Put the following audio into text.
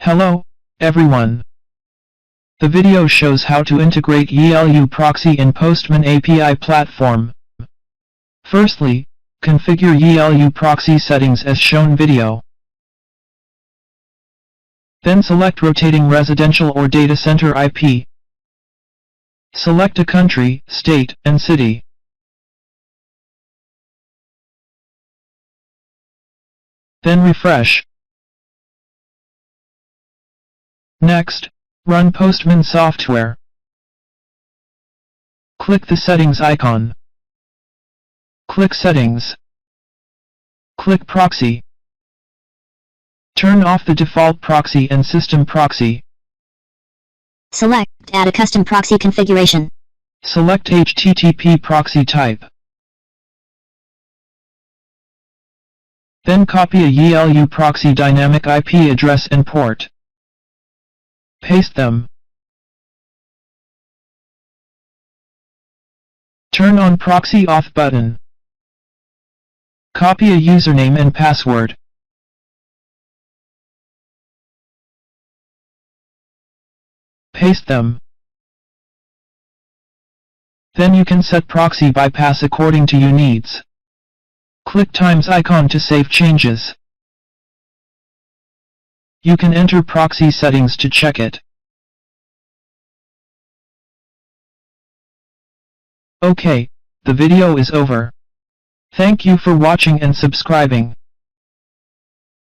Hello, everyone. The video shows how to integrate YiLuProxy in Postman API platform. Firstly, configure YiLuProxy settings as shown video. Then select rotating residential or data center IP. Select a country, state, and city. Then refresh. Next, run Postman software. Click the settings icon. Click Settings. Click Proxy. Turn off the default proxy and system proxy. Select Add a custom proxy configuration. Select HTTP proxy type. Then copy a YiLuProxy dynamic IP address and port. Paste them. Turn on Proxy Auth button. Copy a username and password. Paste them. Then you can set proxy bypass according to your needs. Click Times icon to save changes. You can enter proxy settings to check it. Okay, the video is over. Thank you for watching and subscribing.